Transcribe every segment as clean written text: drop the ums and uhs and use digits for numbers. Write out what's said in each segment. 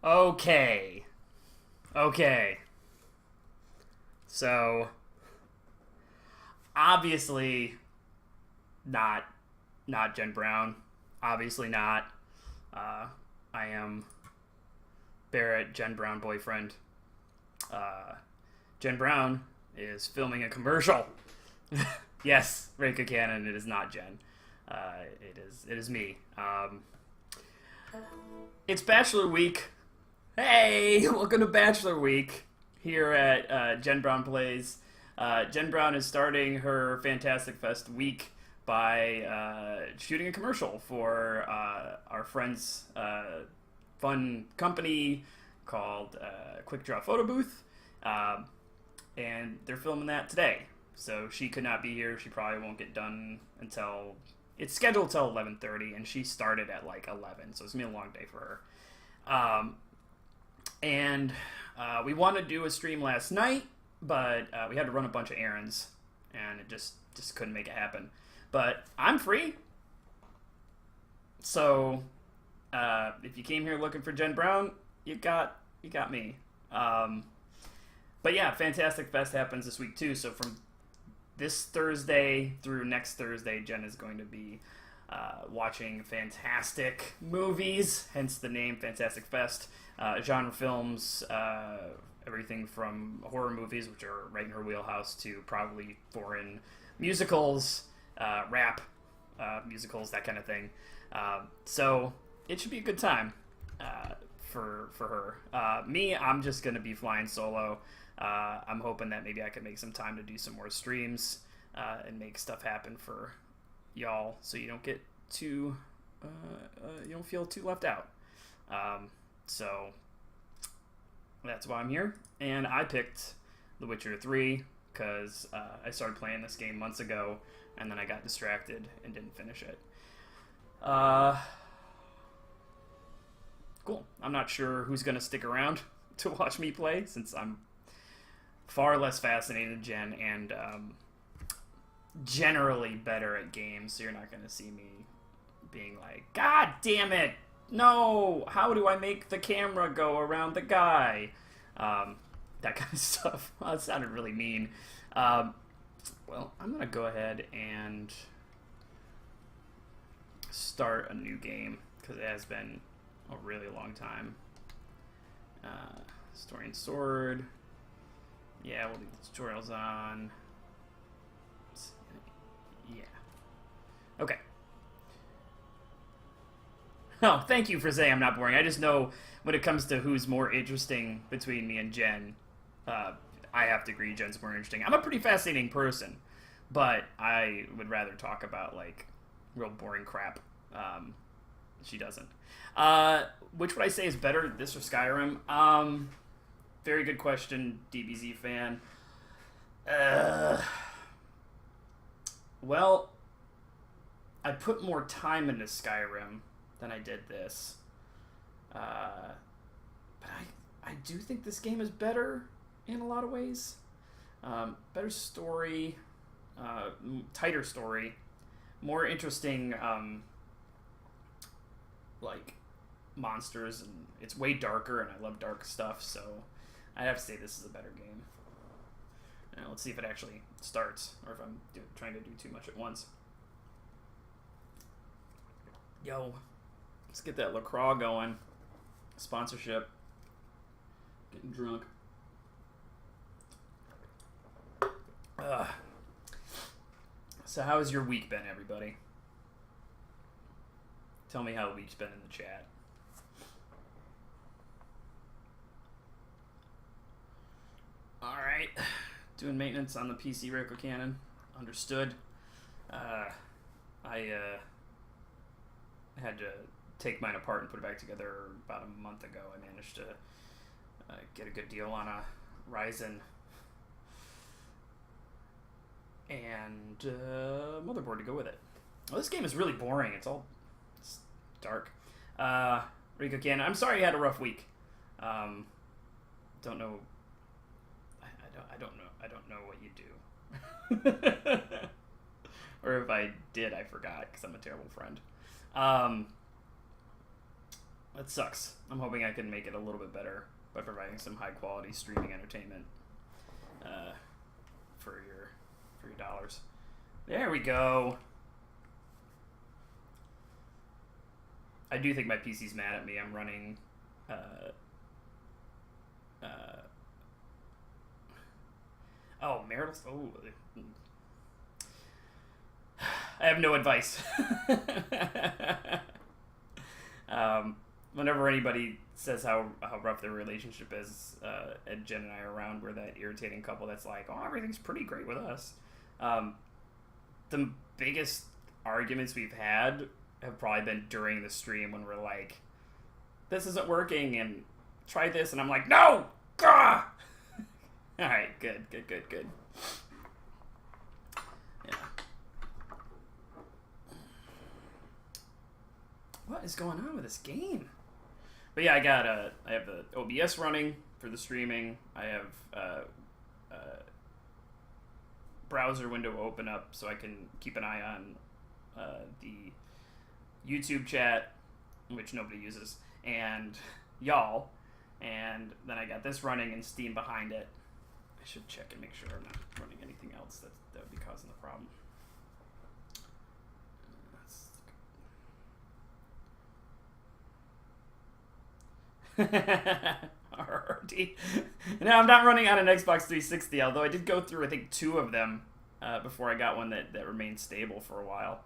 Okay. Okay. So, obviously not Jen Brown. Obviously not. Uh, I am Barrett, Jen Brown boyfriend. Uh, Jen Brown is filming a commercial. Yes, Reika Cannon. It is not Jen. It is me. It's Bachelor Week. Hey, welcome to Bachelor Week here at Jen Brown Plays. Jen Brown is starting her Fantastic Fest week by shooting a commercial for our friends' fun company called Quick Draw Photo Booth. And they're filming that today. So she could not be here. She probably won't get done until... It's scheduled till 11:30, and she started at like 11, so it's going to be a long day for her. And we wanted to do a stream last night, but we had to run a bunch of errands, and it just couldn't make it happen. But I'm free, so if you came here looking for Jen Brown, you got me. But yeah, Fantastic Fest happens this week too. So from this Thursday through next Thursday, Jen is going to be watching fantastic movies, hence the name Fantastic Fest. Genre films, everything from horror movies, which are right in her wheelhouse, to probably foreign musicals, rap musicals, that kind of thing. So it should be a good time for her. Me, I'm just going to be flying solo. I'm hoping that maybe I can make some time to do some more streams and make stuff happen for y'all, so you don't get too you don't feel too left out. So that's why I'm here, and I picked The Witcher 3 because I started playing this game months ago, and then I got distracted and didn't finish it. Cool. I'm not sure who's going to stick around to watch me play, since I'm far less fascinated than Jen, and generally better at games, so you're not going to see me being like, God damn it! No! How do I make the camera go around the guy? That kind of stuff. Well, that sounded really mean. Well, I'm going to go ahead and start a new game, because it has been a really long time. Story and Sword. Yeah, we'll leave the tutorials on. Yeah. Okay. Oh, thank you for saying I'm not boring. I just know when it comes to who's more interesting between me and Jen, I have to agree Jen's more interesting. I'm a pretty fascinating person, but I would rather talk about, like, real boring crap. She doesn't. Which would I say is better, this or Skyrim? Very good question, DBZ fan. Well, I put more time into Skyrim than I did this. But I do think this game is better in a lot of ways. Better story, tighter story, more interesting, like, monsters, and it's way darker, and I love dark stuff, so I'd have to say this is a better game. Now, let's see if it actually starts, or if I'm trying to do too much at once. Yo, let's get that LaCroix going. Sponsorship. Getting drunk. So how has your week been, everybody? Tell me how the week's been in the chat. Alright. Doing maintenance on the PC Reiko Cannon. Understood. I had to take mine apart and put it back together about a month ago. I managed to get a good deal on a Ryzen and motherboard to go with it. Well, this game is really boring. It's dark. Reiko Cannon, I'm sorry you had a rough week. Don't know. I don't know what you do. Or if I did, I forgot, because I'm a terrible friend. That sucks. I'm hoping I can make it a little bit better by providing some high quality streaming entertainment for your dollars. There we go. I do think my PC's mad at me. I'm running marital. Oh, I have no advice. Whenever anybody says how rough their relationship is, and Jen and I are around, we're that irritating couple that's like, oh, everything's pretty great with us. The biggest arguments we've had have probably been during the stream when we're like, this isn't working, and try this, and I'm like, no! Gah! Alright, good. Yeah. What is going on with this game? But yeah, I have the OBS running for the streaming. I have browser window open up so I can keep an eye on the YouTube chat, which nobody uses, and y'all. And then I got this running and Steam behind it. I should check and make sure I'm not running anything else that would be causing the problem. RRD. No, I'm not running on an Xbox 360, although I did go through, I think, 2 of them before I got one that remained stable for a while.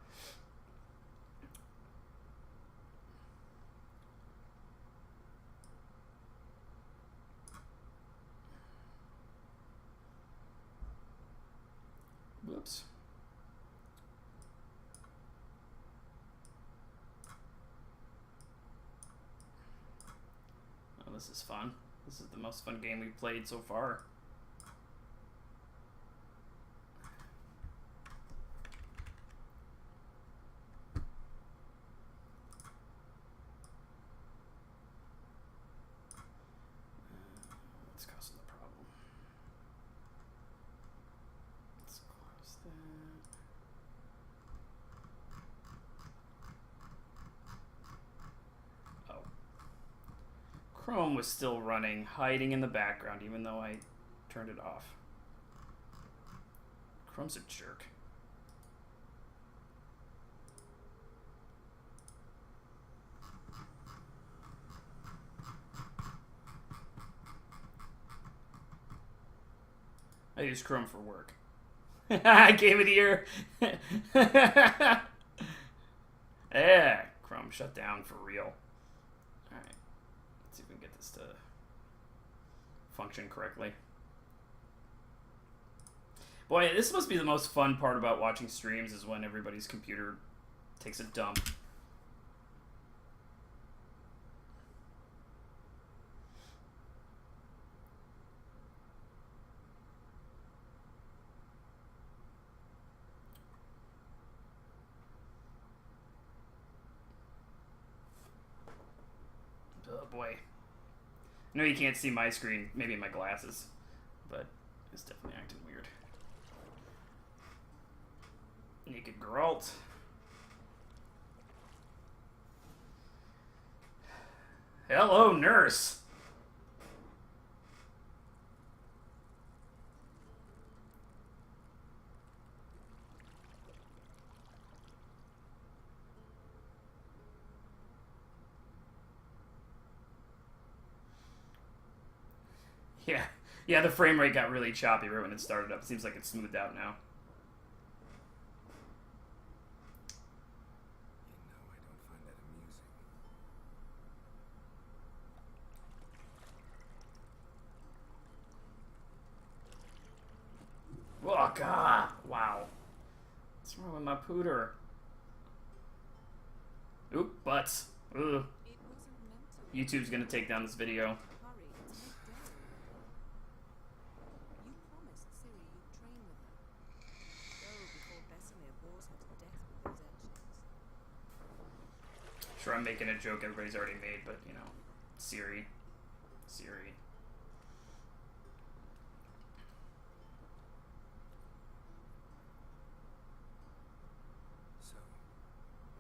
Whoops. Oh, this is fun. This is the most fun game we've played so far. What's causing the problem? Let's close that. Chrome was still running, hiding in the background, even though I turned it off. Chrome's a jerk. I use Chrome for work. I gave it here. Yeah, Chrome shut down for real. Alright. See if we can get this to function correctly. Boy, this must be the most fun part about watching streams, is when everybody's computer takes a dump. Oh boy. I know you can't see my screen, maybe in my glasses, but it's definitely acting weird. Naked Geralt. Hello, nurse. Yeah, the frame rate got really choppy right when it started up. It seems like it's smoothed out now. Oh, God. Wow. What's wrong with my pooter? Oop, butts. Ugh. YouTube's gonna take down this video. Sure, I'm making a joke everybody's already made, but, you know, Siri. So,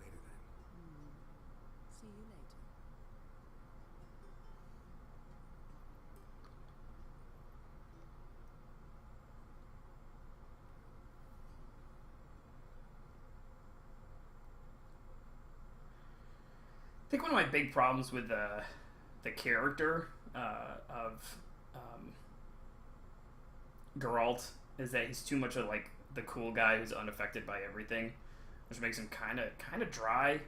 later then. See you later. think one of my big problems with the character of Geralt is that he's too much of like the cool guy who's unaffected by everything, which makes him kind of dry.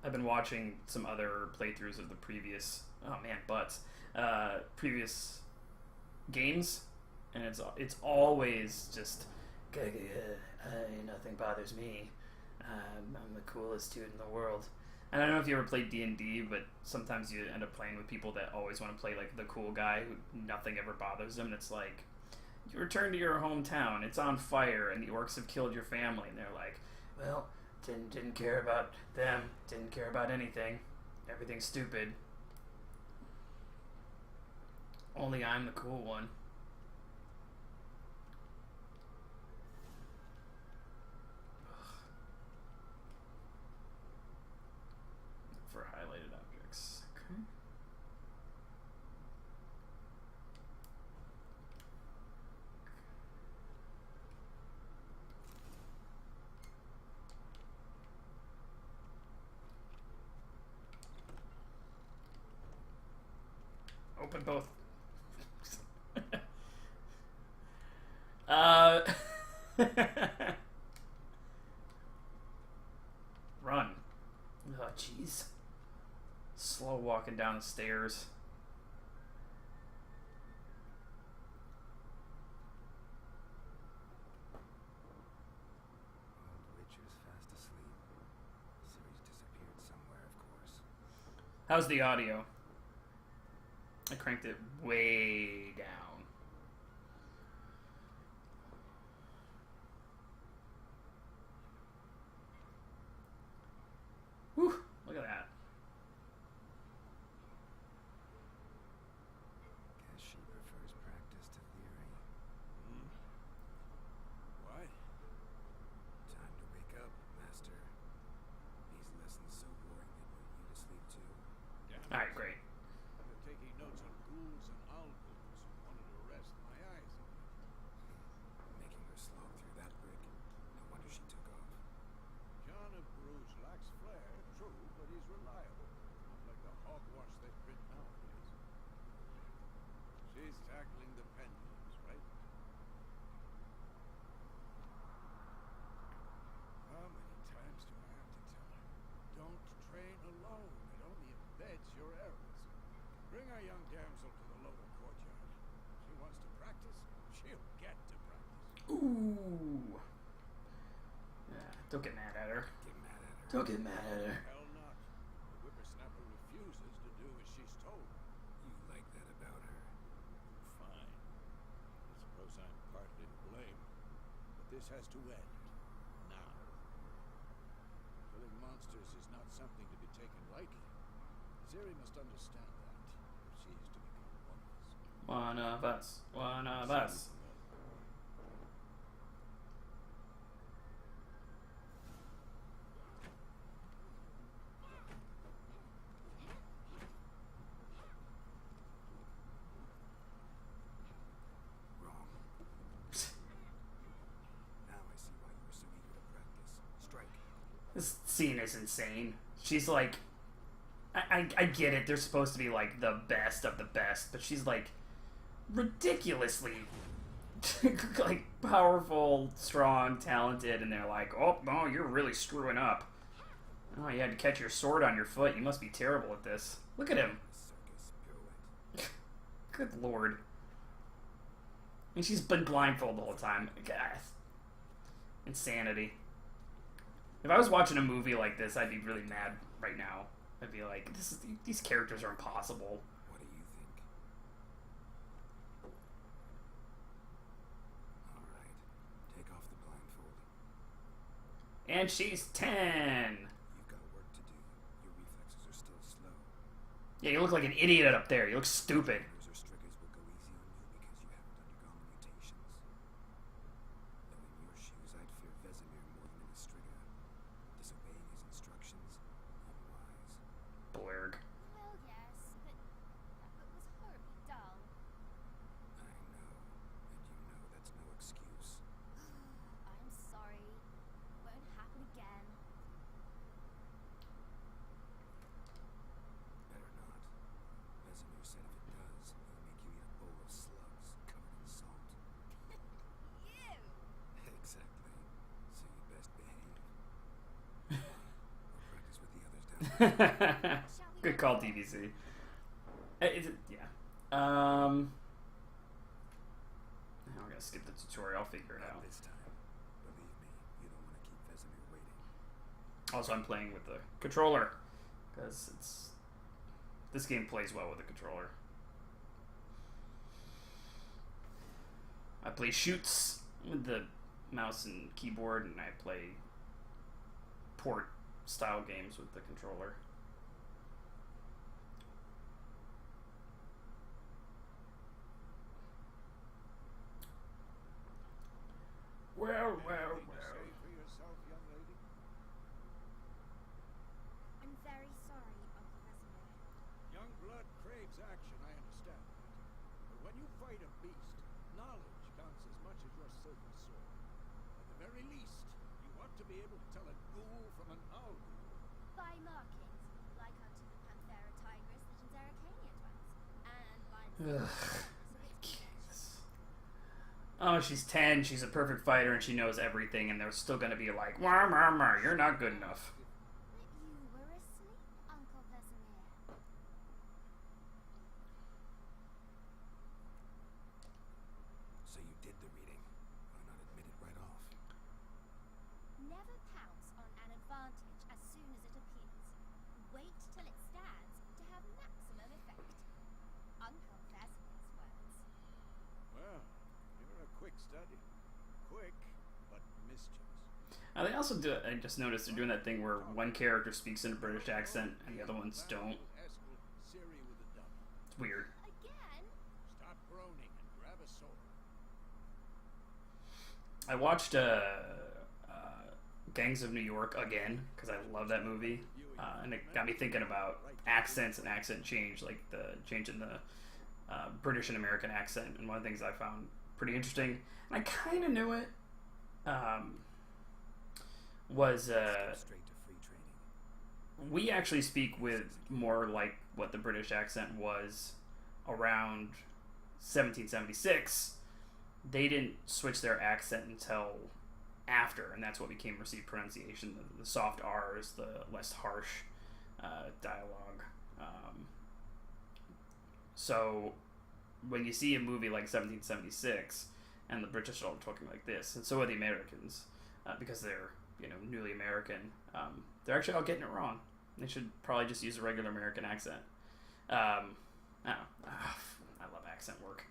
I've been watching some other playthroughs of the previous previous games, and it's always just nothing bothers me. I'm the coolest dude in the world. And I don't know if you ever played D&D, but sometimes you end up playing with people that always want to play like the cool guy who nothing ever bothers them. And it's like, you return to your hometown, it's on fire, and the orcs have killed your family. And they're like, well, didn't care about them, didn't care about anything. Everything's stupid. Only I'm the cool one. For highlighted objects. Okay. Open both. Run. Oh, jeez. Slow walking down the stairs. Old witch is fast asleep. Ciri's disappeared somewhere, of course. How's the audio? I cranked it way down. Whew, look at that. Guess she prefers practice to theory. What? Time to wake up, Master. These lessons so boring they put you to sleep too. Alright, great. I've been taking notes on ghouls and owls. Wanted to rest my eyes on it. Making her slog through that brick. No wonder she took off. John of Bruges lacks flair, true, but he's reliable. Not like the hogwash they've been nowadays. She's tackling the pendulums, right? How many times do I have to tell her? Don't train alone. It only embeds your errors. Bring our young damsel to the lower courtyard. She wants to practice, she'll get to practice. Ooh. Yeah, don't get mad at her. Get mad at her. Don't get mad at her. Hell not. The whippersnapper refuses to do as she's told. You like that about her? Fine. I suppose I'm partly to blame. But this has to end. Now. Killing monsters is not something to be taken lightly. Ciri must understand that if she is to become one of us. One of us. One of us. Wrong. Now I see why you were so eager to practice. Strike. This scene is insane. She's like, I get it. They're supposed to be like the best of the best, but she's like ridiculously like powerful, strong, talented, and they're like, oh no, you're really screwing up. Oh, you had to catch your sword on your foot. You must be terrible at this. Look at him. Circus pirouette. Good lord. And she's been blindfolded the whole time. God. Insanity. If I was watching a movie like this, I'd be really mad right now. I'd be like, these characters are impossible. What do you think? Alright. Take off the blindfold. And she's 10. You've got work to do. Your reflexes are still slow. Yeah, you look like an idiot up there. You look stupid. Others or striggers will go easy on you because you haven't undergone the mutations. Though in your shoes, I'd fear Vesemir more than any strigger. Disobeying his instructions, unwise. Blurg. Well, yes, but that book was horribly dull. I know, and you know that's no excuse. I'm sorry. Won't happen again. Good call, DVC. Yeah. Now I'm gonna skip the tutorial. I'll figure it Not out. this time. Believe me, you don't want to keep Vesemir waiting. Also, I'm playing with the controller because this game plays well with the controller. I play shoots with the mouse and keyboard, and I play port style games with the controller. Well. Anything to say for yourself, young lady? I'm very sorry, Uncle Vesemir. Young blood craves action, I understand that. But when you fight a beast, knowledge counts as much as your silver sword. At the very least, you ought to be able to tell a ghoul from an owl. By markings, like unto the Panthera tigris, legends Aracania twins, and lines. Oh, she's 10, she's a perfect fighter, and she knows everything, and they're still gonna be like, "Wah, wah, wah, you're not good enough." But you were asleep, Uncle Vesemir. So you did the reading. Why not admit it right off? Never pounce on an advantage as soon as it appears. Wait till it stands to have maximum effect. Uncle Vesemir's words. Well, you're a quick study. Quick, but mischievous. They also do. I just noticed they're doing that thing where one character speaks in a British accent and the other ones don't. Siri with a double. It's weird. Again? Stop groaning and grab a sword. I watched Gangs of New York again because I love that movie, and it got me thinking about accents and accent change, like the change in the British and American accent. And one of the things I found pretty interesting, and I kind of knew it, was Straight to free training. we actually speak with more like what the British accent was around 1776. They didn't switch their accent until after, and that's what became received pronunciation, the soft R's, the less harsh dialogue. So when you see a movie like 1776 and the British are all talking like this, and so are the Americans, because they're newly American, they're actually all getting it wrong. They should probably just use a regular American accent. I don't know. I love accent work.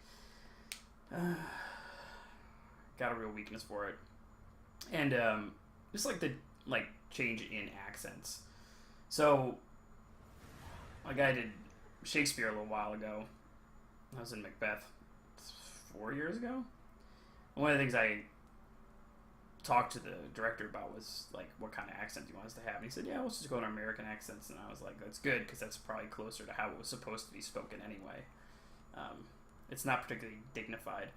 Got a real weakness for it. And just like the change in accents. So like I did Shakespeare a little while ago. I was in Macbeth 4 years ago. One of the things I talked to the director about was like what kind of accent do you want us to have, and he said, yeah, let's just go to American accents. And I was like, that's good, because that's probably closer to how it was supposed to be spoken anyway. It's not particularly dignified.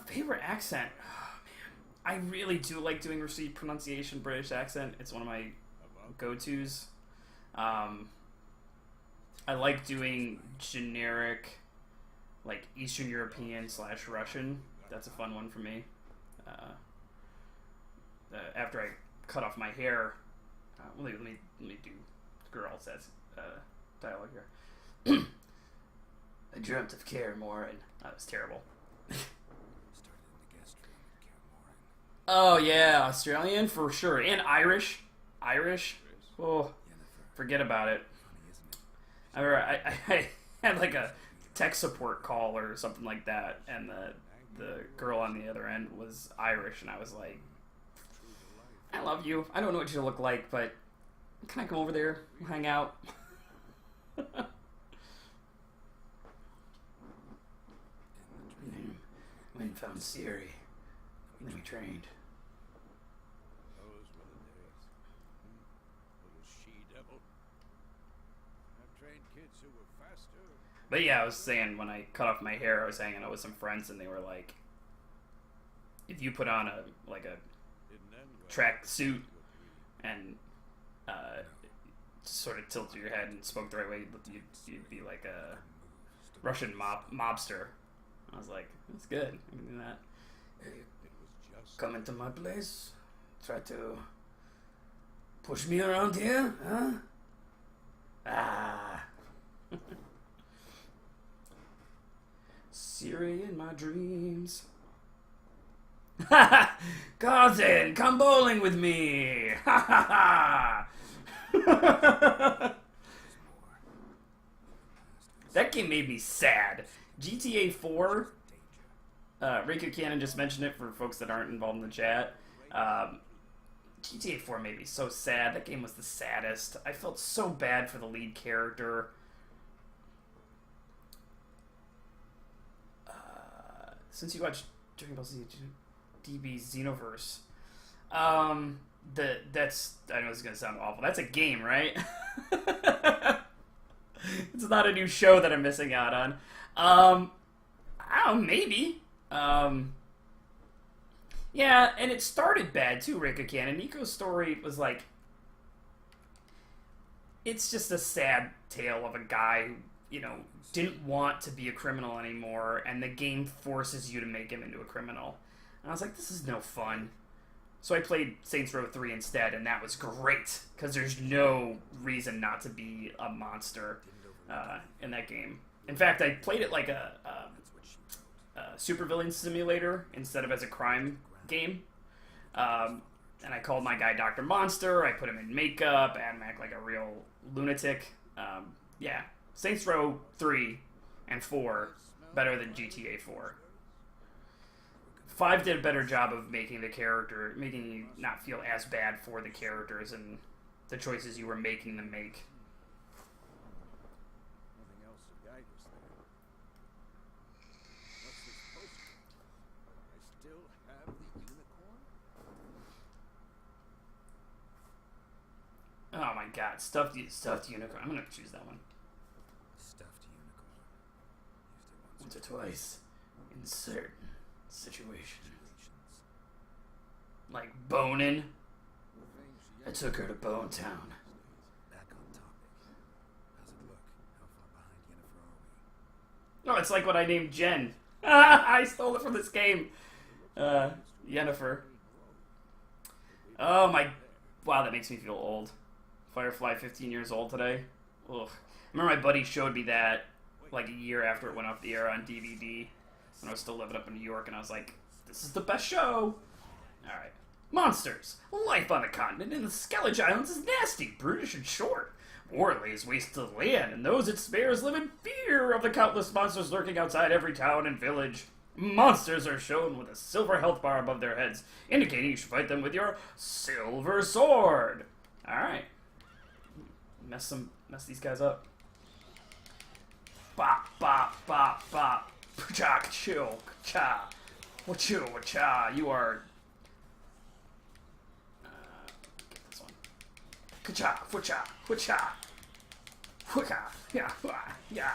Favorite accent? Oh, man, I really do like doing received pronunciation British accent. It's one of my go-tos. I like doing generic like Eastern European / Russian. That's a fun one for me. After I cut off my hair, let me do girl says dialogue here. I dreamt of Kaer Morhen. That was terrible. Started in the guest room at Kaer Morhen. Oh yeah, Australian for sure, and Irish. Oh, Yennefer. forget about it. Funny, isn't it? I had like a tech support call or something like that, and the girl on the other end was Irish, and I was like, I love you. I don't know what you look like, but can I come over there and hang out? When found Siri, then we trained. Those were the days. Little she-devil. I've trained kids who were faster. But yeah, I was saying when I cut off my hair, I was hanging out with some friends, and they were like, if you put on a Didn't end well. track suit and sort of tilted your head and spoke the right way, you'd be like a Russian mobster. I was like, that's good. I can do that. Hey, It was just come into my place, try to push me around here, huh? Ah. Siri in my dreams. Cousin, come bowling with me. Ha ha ha. That game made me sad. GTA 4. Riku Cannon just mentioned it for folks that aren't involved in the chat. GTA 4 made me so sad. That game was the saddest. I felt so bad for the lead character. Since you watched Dragon Ball Z DB Xenoverse, that's, I know this is gonna sound awful. That's a game, right? It's not a new show that I'm missing out on. I don't know, maybe. Yeah, and it started bad too, Rika Cannon. Nico's story was like, it's just a sad tale of a guy who, you know, didn't want to be a criminal anymore, and the game forces you to make him into a criminal. And I was like, this is no fun. So I played Saints Row 3 instead, and that was great, because there's no reason not to be a monster in that game. In fact, I played it like a supervillain simulator instead of as a crime game. And I called my guy Dr. Monster. I put him in makeup and act like a real lunatic. Yeah, Saints Row 3 and 4 better than GTA 4. 5 did a better job of making you not feel as bad for the characters and the choices you were making them make. Nothing else to guide us there. What's this poster? I still have the unicorn? Oh my god, stuffed unicorn. I'm gonna choose that one. Stuffed unicorn. Once Used it or twice in certain situations. Like boning. I took her to Bone Town. Back on topic. How's it look? How far behind Yennefer are we? No, it's like what I named Jen. I stole it from this game. Yennefer. Oh my... Wow, that makes me feel old. Firefly 15 years old today. Ugh. I remember my buddy showed me that like a year after it went off the air on DVD. When I was still living up in New York, and I was like, this is the best show. Alright. Monsters. Life on the continent in the Skellige Islands is nasty, brutish, and short. War lays waste to the land, and those it spares live in fear of the countless monsters lurking outside every town and village. Monsters are shown with a silver health bar above their heads, indicating you should fight them with your silver sword. Alright. Mess these guys up. Bop, bop, bop, bop. Cha, chill, cha. Wachu, wacha. You are... get this one. Ka-cha, fucha, fucha. Fuka, yeah, yeah.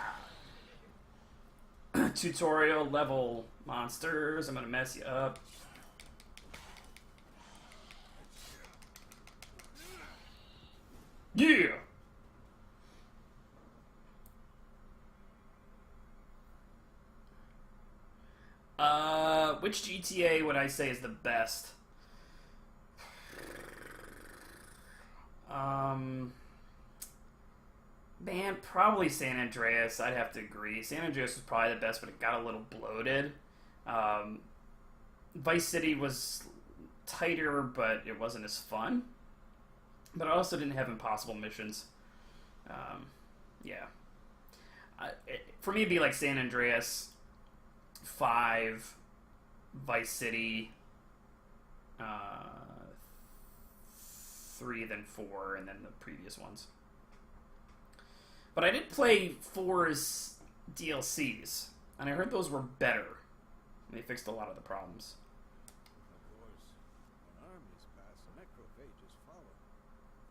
Tutorial level monsters. I'm gonna mess you up. Yeah! Which GTA would I say is the best? Man, probably San Andreas. I'd have to agree. San Andreas was probably the best, but it got a little bloated. Vice City was tighter, but it wasn't as fun. But it also didn't have impossible missions. Yeah. For me, it'd be like San Andreas, 5, Vice City, 3, then 4, and then the previous ones. But I did play 4's DLCs, and I heard those were better. They fixed a lot of the problems. Of course, when armies pass, necrophages follow.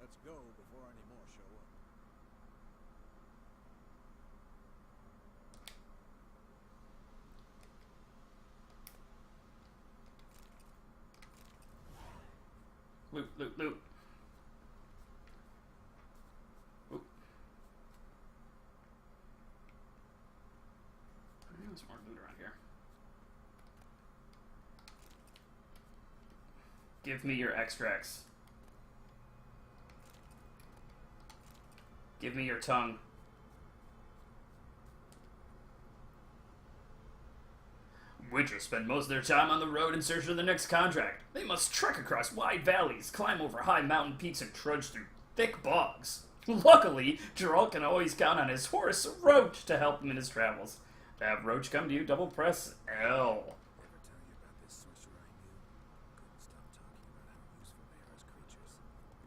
Let's go before any more show up. Loot, loot, loot. Oop. There's more loot around here. Give me your extracts. Give me your tongue. Witchers spend most of their time on the road in search of the next contract. They must trek across wide valleys, climb over high mountain peaks, and trudge through thick bogs. Luckily, Geralt can always count on his horse, Roach, to help him in his travels. To have Roach come to you, double press L. Ever tell you about this sorcerer I knew? Couldn't stop talking about how useful they are as creatures.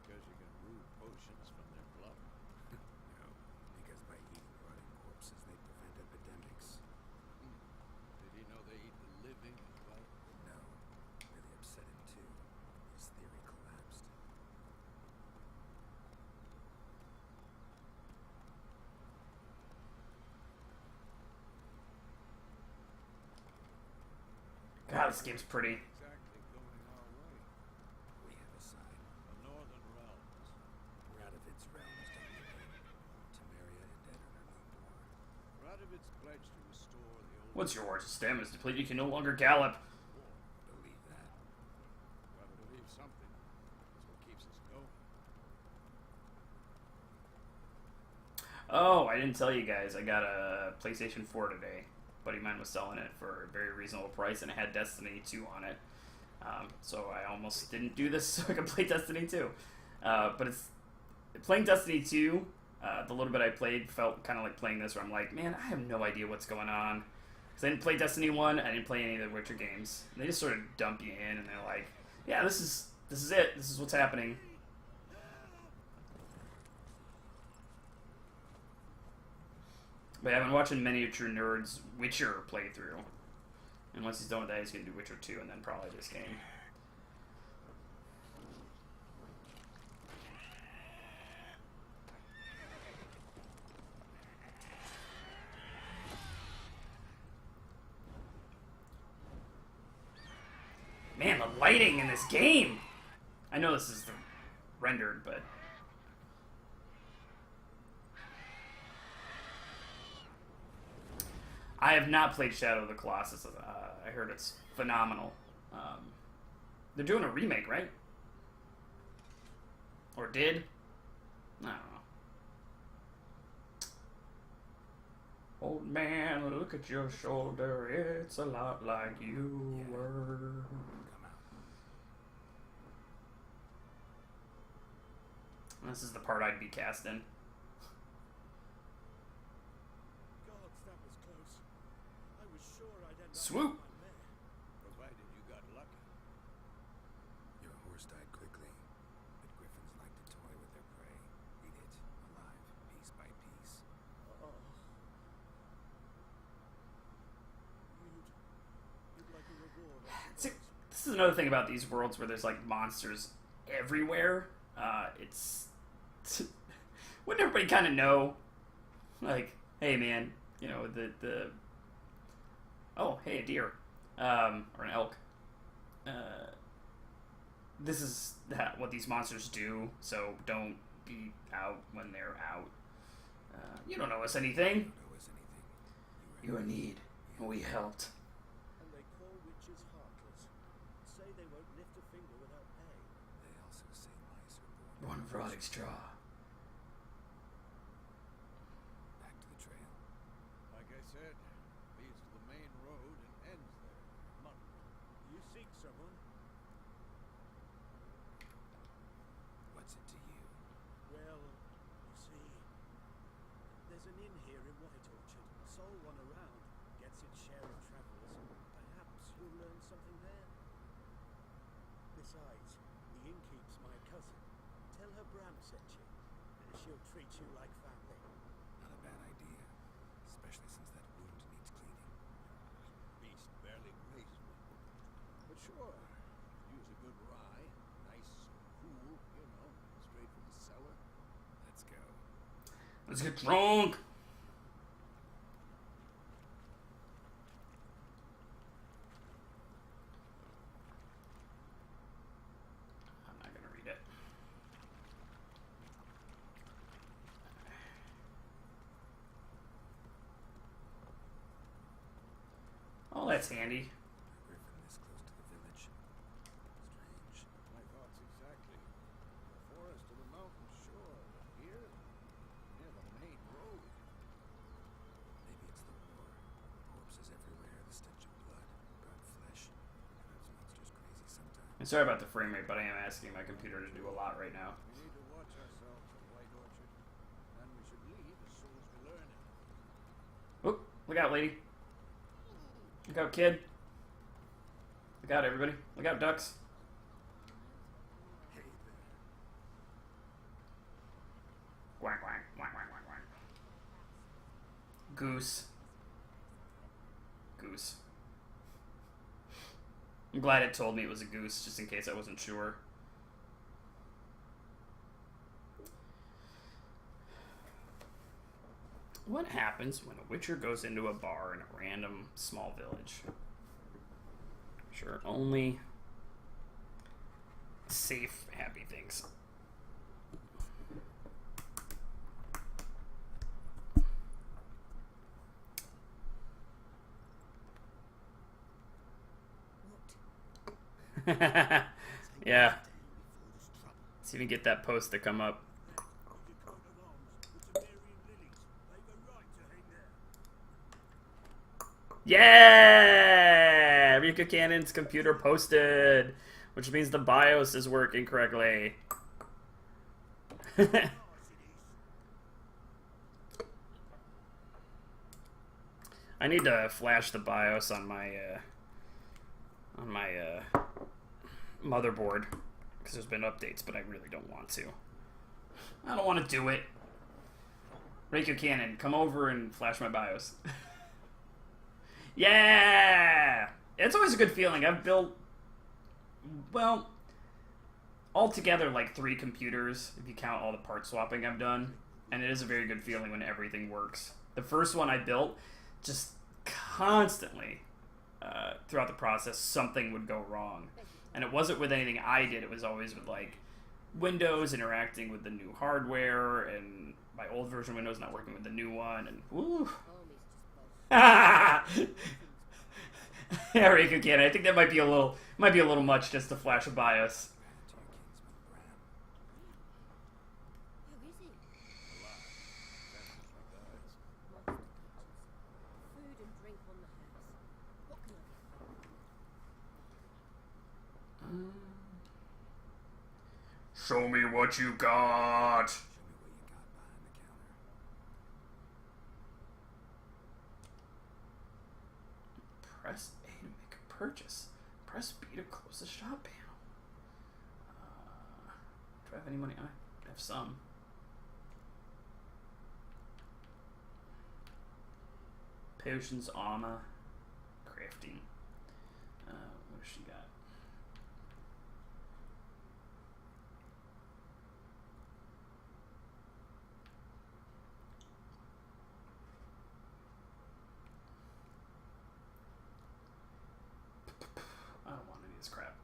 Because you can brew potions from their blood. No, because by eating rotting corpses, they prevent epidemics. Did he know they eat the living as well? No, really upset him too. His theory collapsed. God, this game's pretty. Exactly going our way. We have a side. The northern realms. Radovid's realms don't remain. Temeria and Edirne are no more. Radovid's pledged to restore the old... Once your horse's stamina is depleted, you can no longer gallop. Believe that. Gotta believe something. That's what keeps us going. Oh, I didn't tell you guys. I got a PlayStation 4 today. Buddy of mine was selling it for a very reasonable price, and it had Destiny 2 on it. So I almost didn't do this so I could play Destiny 2. But it's playing Destiny 2. The little bit I played felt kind of like playing this, where I'm like, man, I have no idea what's going on. Because I didn't play Destiny 1, I didn't play any of the Witcher games. They just sort of dump you in, and they're like, yeah, this is it. This is what's happening. But I've been watching Miniature Nerd's Witcher playthrough. And once he's done with that, he's going to do Witcher 2 and then probably this game. Man, the lighting in this game! I know this is rendered, but... I have not played Shadow of the Colossus. I heard it's phenomenal. They're doing a remake, right? Or did? I don't know. Old man, look at your shoulder. It's a lot like you were. Come out. This is the part I'd be cast in. Gods, that was close. I was sure I'd end up Swoop! with my mare. Provided you got lucky. Your horse died quickly, but griffins like to toy with their prey. Eat it, alive, piece by piece. Oh. You'd like a reward, I See, suppose. this is another thing about these worlds where there's like monsters everywhere. Wouldn't everybody kind of know? Like, hey man, you know, oh, hey, a deer. Or an elk. This is what these monsters do, so don't be out when they're out. You don't owe us anything. Don't owe us anything. You were in need, and we helped. And they call witches heartless. Say they won't lift a finger without pay. They also say mice are born. One of rotting straw. Back to the trail. Like I said, leads to the main road and ends there. Mutant. You seek someone? What's it to you? Well, you see, there's an inn here in White Orchard. Sole one around. Gets its share of travellers. Perhaps you'll learn something there. Besides, the innkeep's my cousin. Tell her Bram sent you. She'll treat you like family. Not a bad idea, especially since that wound needs cleaning. Beast barely grazed me. But sure, use a good rye. Nice, cool, you know, straight from the cellar. Let's go. Let's get drunk. I'm not gonna read it. Oh, that's handy. A griffin this close to the village. Strange. My thoughts exactly. The forest or the mountain, sure. But here? Yes, I'm sorry about the frame rate, but I am asking my computer to do a lot right now. We need to watch ourselves at White Orchard, and we should leave as soon as we learn it. Oop, look out, lady. Look out, kid. Look out, everybody. Look out, ducks. Hey there. Quack, quack, quack, quack, quack, quack. Goose. Goose. I'm glad it told me it was a goose, just in case I wasn't sure. What happens when a witcher goes into a bar in a random small village? Sure, only safe, happy things. Yeah. Let's even get that post to come up. Yeah! Rika Cannon's computer posted, which means the BIOS is working correctly. I need to flash the BIOS on my motherboard because there's been updates, but I really don't want to. I don't want to do it. Rika Cannon, come over and flash my BIOS. Yeah! It's always a good feeling. I've built, well, altogether like 3 computers, if you count all the part swapping I've done. And it is a very good feeling when everything works. The first one I built, just constantly, throughout the process, something would go wrong. And it wasn't with anything I did, it was always with, like, Windows interacting with the new hardware, and my old version of Windows not working with the new one, and woo. Yeah, Riku Kid, I think that might be a little much just to flash a BIOS. Who is he? Food and drink on the house. What can I get? Show me what you got. Show me what you got behind the counter. Press A to make a purchase. Press B to close the shop panel. Do I have any money? I have some. Potions, armor, crafting. What does she got? I don't want any of this crap.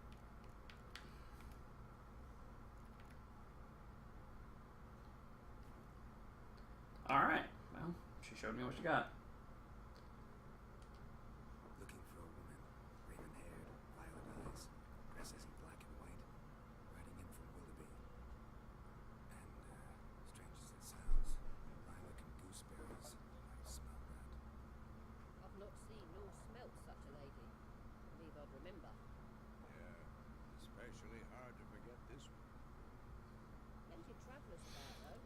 Alright, well, she showed me what she got. Looking for a woman, raven-haired, violet eyes, dresses in black and white, riding in from Willoughby. And, strange as it sounds, lilac and gooseberries, I smell that. I've not seen nor smelt such a lady. Believe I'd remember. Yeah, especially hard to forget this one. Plenty of travellers about though.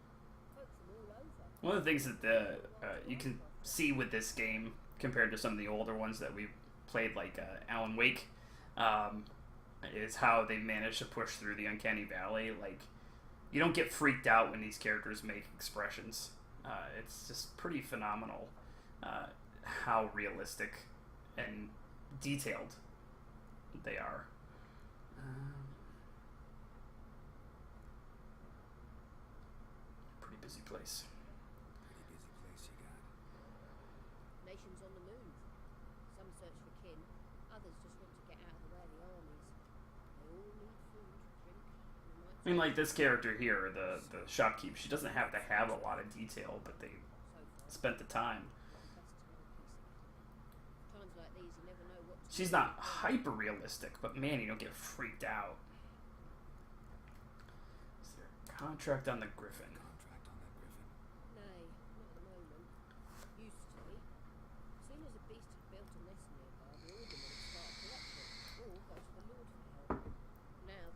Folks from all over. One of the things that you can see with this game compared to some of the older ones that we've played, like Alan Wake, is how they managed to push through the uncanny valley. Like, you don't get freaked out when these characters make expressions. It's just pretty phenomenal how realistic and detailed they are. Pretty busy place. Pretty busy place you got. Nations on the move. Some search for kin. Others just want to get out of the way of the armies. They all need food, drink, and a I mean, like this character here, the shopkeep, she doesn't have to have a lot of detail, but they spent the time. Times like these, you never know what to She's do. not hyper realistic, but man, you don't get freaked out. Is there a contract on the Griffin? Contract on that griffin? Nay, not at the moment. Used to be. As soon as a beast had built a nest nearby, the alderman would start a collection, or go to the lord for help.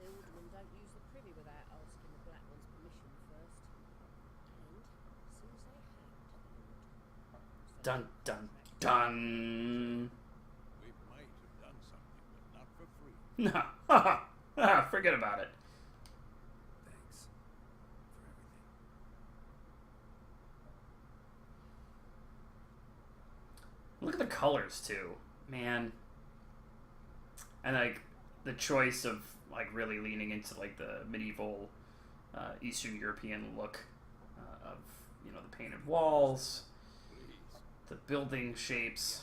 the aldermen don't use the privy without asking the Black One's permission first. And as soon as they have the Dun dun dun. We might have done something, but not for free. No. Forget about it. Thanks for everything. Look at the colors too, man. And like the choice of like really leaning into like the medieval Eastern European look of, you know, the painted walls, Please. the building shapes.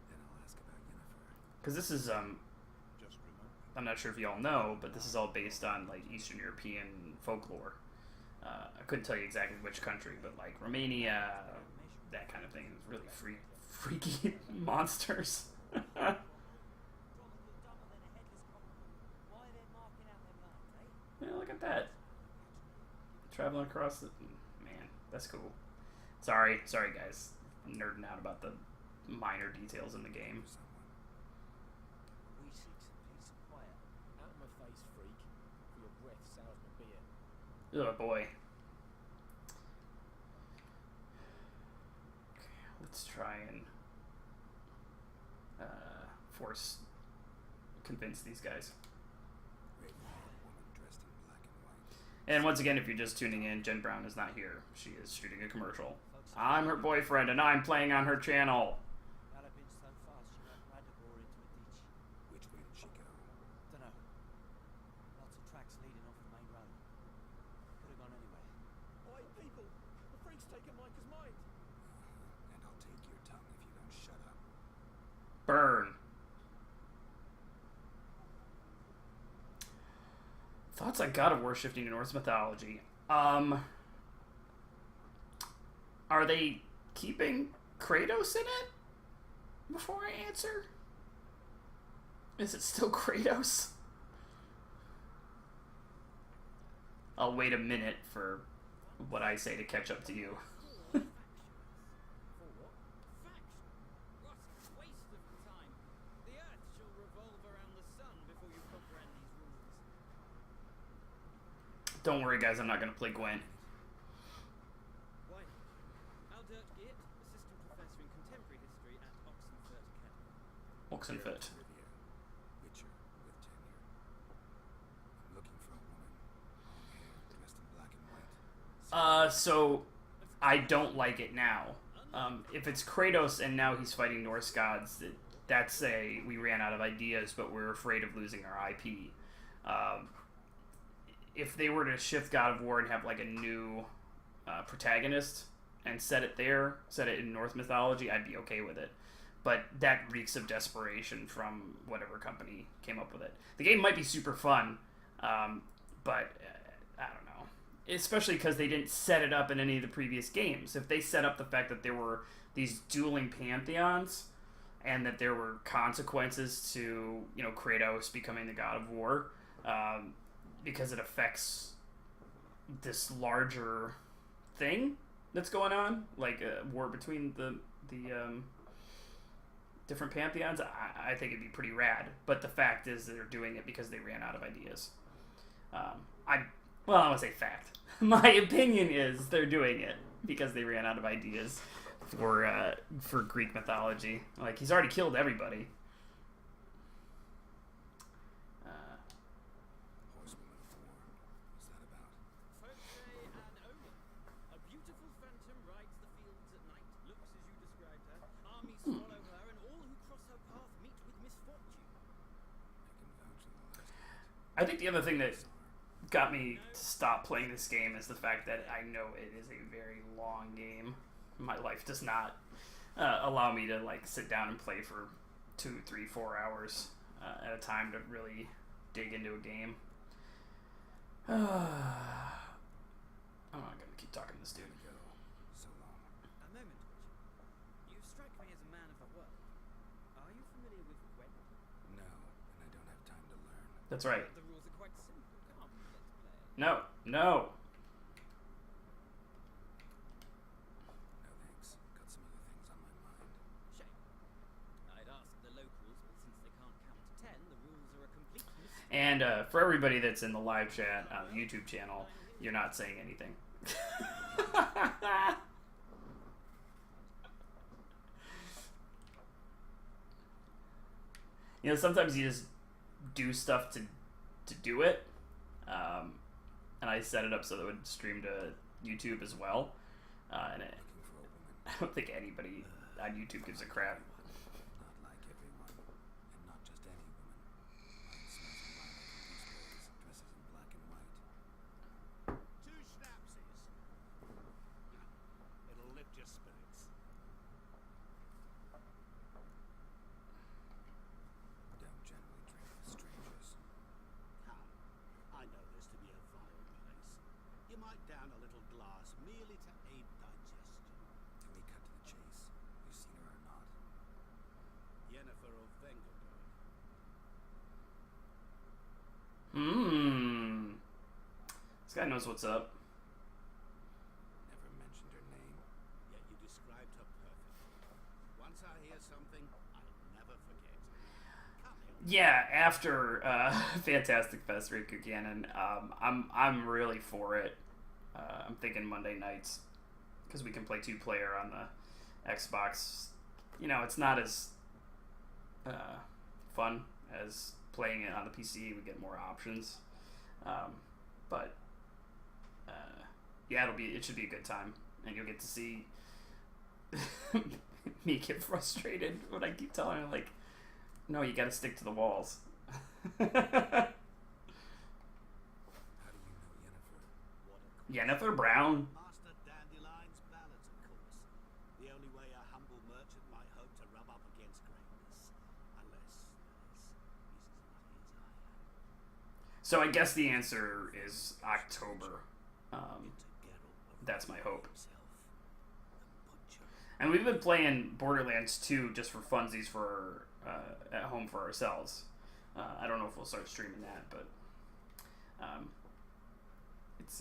Then I'll ask about Yennefer. Because this is Just remember. I'm not sure if you all know, but this is all based on like Eastern European folklore. I couldn't tell you exactly which country, but like Romania, that kind of thing. Is really freaky monsters. Yeah, look at that. Traveling across the... Man, that's cool. Sorry guys. I'm nerding out about the minor details in the game. We seek some peace and quiet. Out of my face, freak. For your breath sours my beer. Oh boy. Okay, let's try and convince these guys. Raven-haired woman dressed in black and white. And once again, if you're just tuning in, Jen Brown is not here. She is shooting a commercial. I'm her boyfriend, and I'm playing on her channel. That have been so fast, she ran Radagor into a ditch. Which way did she go? Dunno. Lots of tracks leading off the main road. Could have gone anywhere. Oi, people! The freak's taken Micah's mind! And I'll take your tongue if you don't shut up. Burn. Thoughts on God of War shifting to Norse mythology. Are they keeping Kratos in it? Before I answer? Is it still Kratos? I'll wait a minute for what I say to catch up to you. For what? Faction? What a waste of time. The Earth shall revolve around the sun before you comprehend these rules. Don't worry, guys, I'm not going to play Gwent. Why? Aldert Geert, Assistant Professor in Contemporary History at Oxenfurt Academy. Oxenfurt. Trivia. Witcher with tenure. I'm looking for a woman. Long hair, dressed in black and white. So I don't like it now. If it's Kratos and now he's fighting Norse gods, that's we ran out of ideas, but we're afraid of losing our IP. If they were to shift God of War and have like a new protagonist and set it in Norse mythology, I'd be okay with it. But that reeks of desperation from whatever company came up with it. The game might be super fun, but I don't know. Especially because they didn't set it up in any of the previous games. If they set up the fact that there were these dueling pantheons and that there were consequences to, you know, Kratos becoming the God of War, because it affects this larger thing that's going on, like a war between the different pantheons, I think it'd be pretty rad. But the fact is they're doing it because they ran out of ideas. I don't want to say fact. My opinion is they're doing it because they ran out of ideas for Greek mythology. Like, he's already killed everybody. Horsewoman 4. What's that about? Folksay and Omen. A beautiful phantom rides the fields at night, looks as you described her. Armies follow her, and all who cross her path meet with misfortune. I can vouch for the last part. I think the other thing that got me to stop playing this game is the fact that I know it is a very long game. My life does not allow me to like sit down and play for 2, 3, 4 hours at a time to really dig into a game. I'm not gonna keep talking to this dude. Go. So long. A moment, Witcher. You strike me as a man of the world. Are you familiar with Gwent? No, and I don't have time to learn. That's right. The rules are quite simple. Come, let's play. No. No thanks. Got some other things on my mind. Shame. I'd ask the locals, but since they can't count to 10, the rules are a complete mystery. And And for everybody that's in the live chat on the YouTube channel, you're not saying anything. You know, sometimes you just do stuff to do it. And I set it up so that it would stream to YouTube as well. And Looking for a woman. I don't think anybody on YouTube gives a crap. Not like everyone, and not just any woman. Mine smells of lilac and gooseberries, dresses in black and white. 2 schnapsies. It'll lift your spirits. Don't generally drink with strangers. Come, I know this to be a vile place. You might down a little glass merely to aid digestion. Can we cut to the chase? You seen her or not? Yennefer of Vengerberg. This guy knows what's up. Never mentioned her name. Yet you described her perfectly. Once I hear something, I'll never forget. Come here. Yeah, after Fantastic Fest Riku Cannon, I'm really for it. I'm thinking Monday nights because we can play 2-player on the Xbox. You know, it's not as fun as playing it on the PC. We get more options, but yeah, it should be a good time, and you'll get to see me get frustrated when I keep telling her, like, no, you gotta stick to the walls. How do you know Yennefer? What a Yennefer Brown. Master Dandelion's ballads, of course. The only way a humble merchant might hope to rub up against greatness. Unless, that is, he's as lucky as I am. So I guess the answer is October. Into Geralt of That's my hope. himself, the butcher. And we've been playing Borderlands 2 just for funsies for at home for ourselves. I don't know if we'll start streaming that, but it's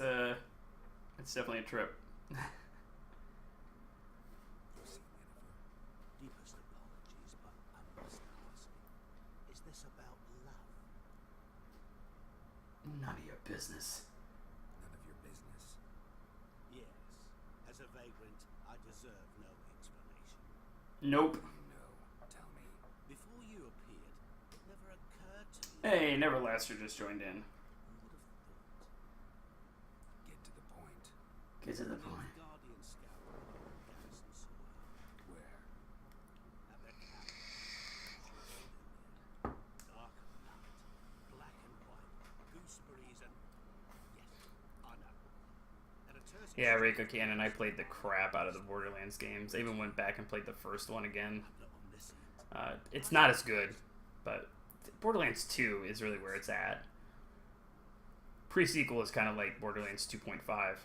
definitely a trip. You've seen Yennefer. Deepest apologies, but I must ask. Is this about love? None of your business. None of your business. Yes. As a vagrant, I deserve no explanation. Nope. You know. Tell me. Before you appeared, it never occurred to me. Hey, Neverlaster just joined in. Who would have thought? Get to the point. Get to the The point. Guardian Scout on Garrison saw her Where? at the camp. Dark night, black and white, gooseberries and... Yes, I know. And a terse... Yeah, Reiko Cannon, I played the crap out of the Borderlands games. I even went back and played the first one again. I'm not omniscient. It's not as good, but Borderlands 2 is really where it's at. Pre-sequel is kind of like Borderlands 2.5. Perhaps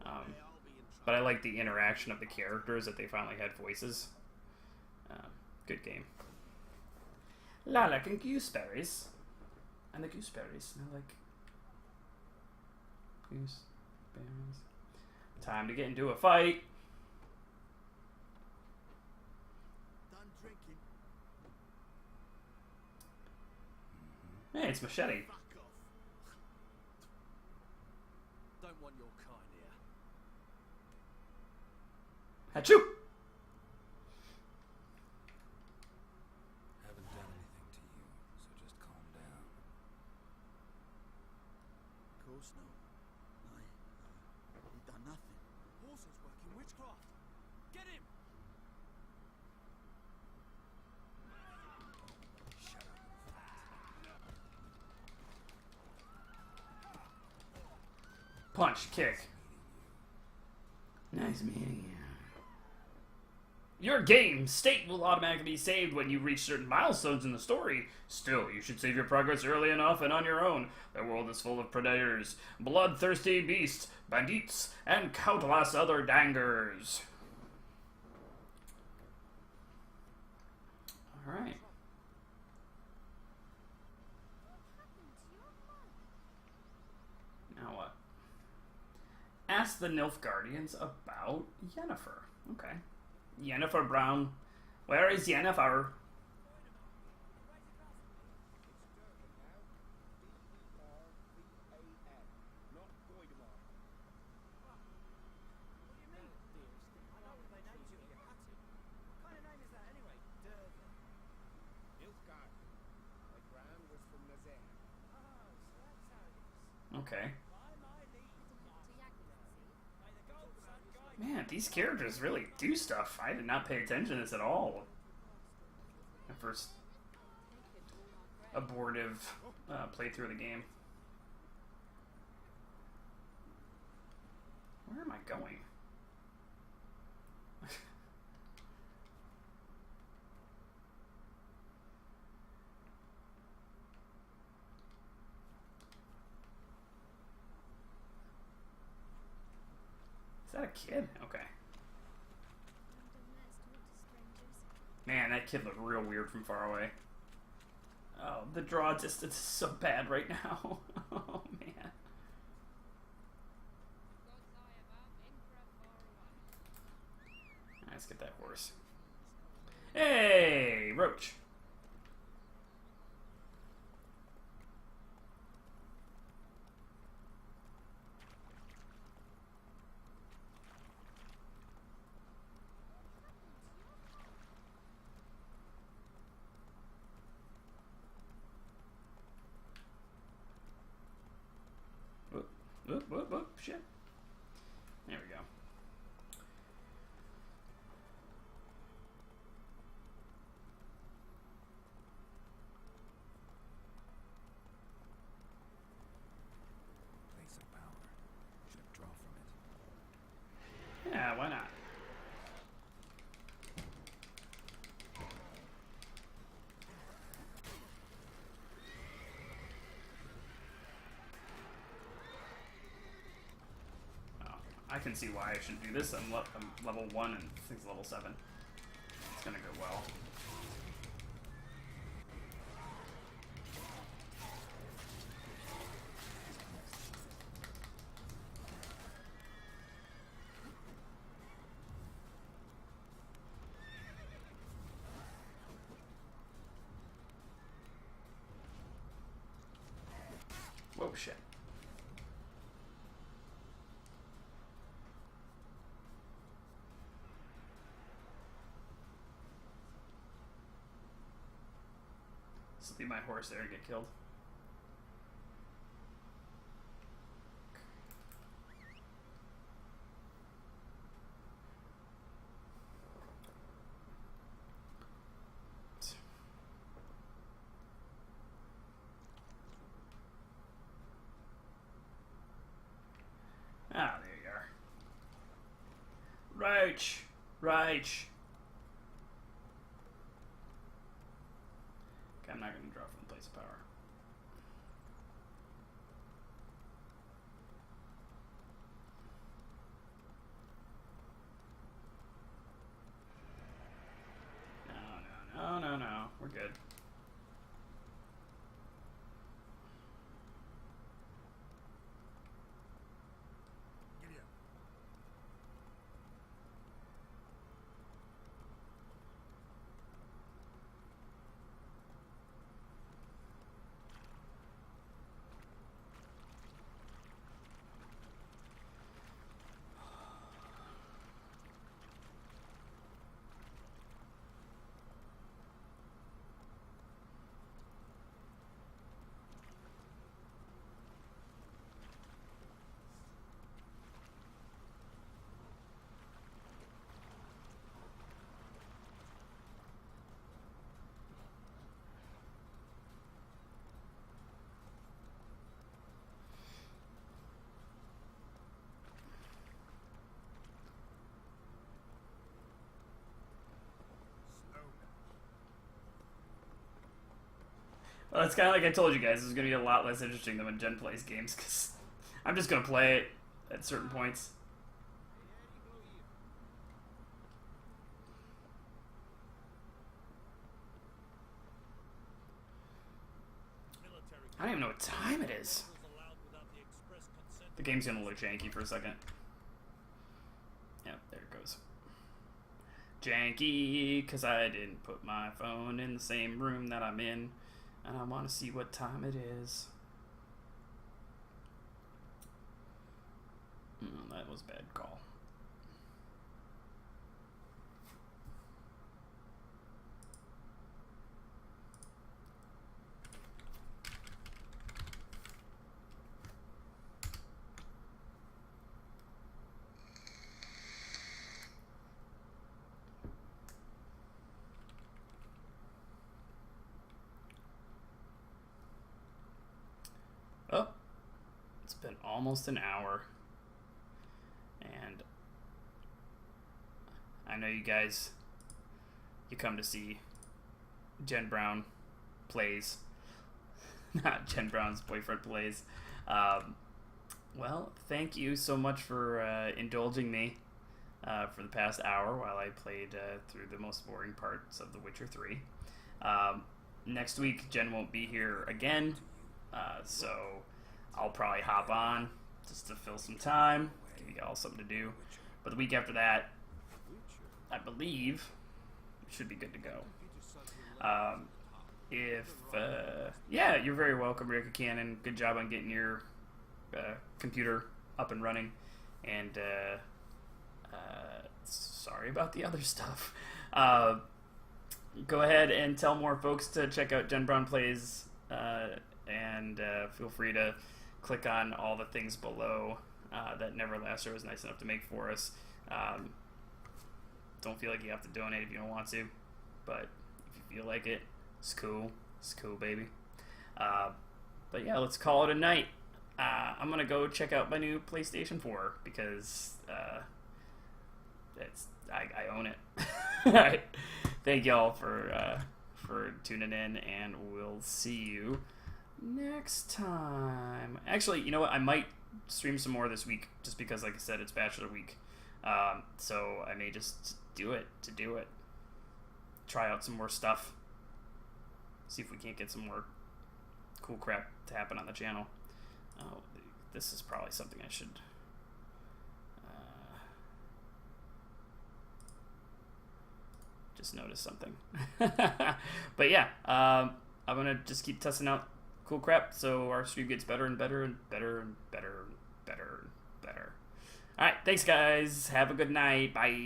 one Um, day I'll be in But I trouble. like the interaction of the characters, that they finally had voices. Good game. Lilac and gooseberries. And the gooseberries smell like gooseberries. Time to get into a fight. Done drinking. Hey, it's Machete. Fuck off. Don't want your kind here. Achoo! Haven't done anything to you, so just calm down. Of course not. You've done nothing. Horses working witchcraft. Get him! Shut up. Punch, kick. Nice meeting you. Your game state will automatically be saved when you reach certain milestones in the story. Still, you should save your progress early enough and on your own. The world is full of predators, bloodthirsty beasts, bandits, and countless other dangers. Alright. Now what? Ask the Nilfgaardians about Yennefer. Okay. Yennefer Brown. Where is Yennefer? Okay. To Yagna's, Man, these characters really do stuff. I did not pay attention to this at all. My first abortive playthrough of the game. Where am I going? Is that a kid? Okay. Man, that kid looked real weird from far away. Oh, the draw distance is so bad right now. Oh, man. Let's get that horse. Hey, Roach. Whoop, shit. There we go. Place of power. Should draw from it. Yeah, why not? I can see why I should do this. I'm level 1 and this thing's level 7. It's gonna go well. Whoa, shit. Just leave my horse there and get killed. Ah, there you are. Roach! Roach! Okay, I'm not going to draw from the place of power. No. We're good. Giddy up. Well, it's kind of like I told you guys, this is going to be a lot less interesting than when Jen plays games, because I'm just going to play it at certain points. I don't even know what time it is. The game's going to look janky for a second. Yep, there it goes. Janky, because I didn't put my phone in the same room that I'm in. And I want to see what time it is. That was a bad call. almost an hour. And I know you guys, you come to see Jen Brown plays. Not Jen Brown's boyfriend plays. Well, thank you so much for indulging me for the past hour while I played through the most boring parts of The Witcher 3. Next week, Jen won't be here again, so I'll probably hop on just to fill some time, give you all something to do. But the week after that, I believe, it should be good to go. Yeah, you're very welcome, Rika Cannon. Good job on getting your computer up and running. And sorry about the other stuff. Go ahead and tell more folks to check out Jen Brown Plays, and feel free to click on all the things below that Neverlaster was nice enough to make for us. Don't feel like you have to donate if you don't want to, but if you feel like it, it's cool. It's cool, baby. But yeah, let's call it a night. I'm gonna go check out my new PlayStation 4 because I own it. All right. Thank y'all for tuning in, and we'll see you next time. Actually, you know what? I might stream some more this week, just because, like I said, it's Bachelor Week. So I may just do it to do it. Try out some more stuff. See if we can't get some more cool crap to happen on the channel. Oh, this is probably something I should... just noticed something. But yeah, I'm gonna just keep testing out cool crap so our stream gets better and better and better and better and better and better. Alright, thanks guys. Have a good night. Bye.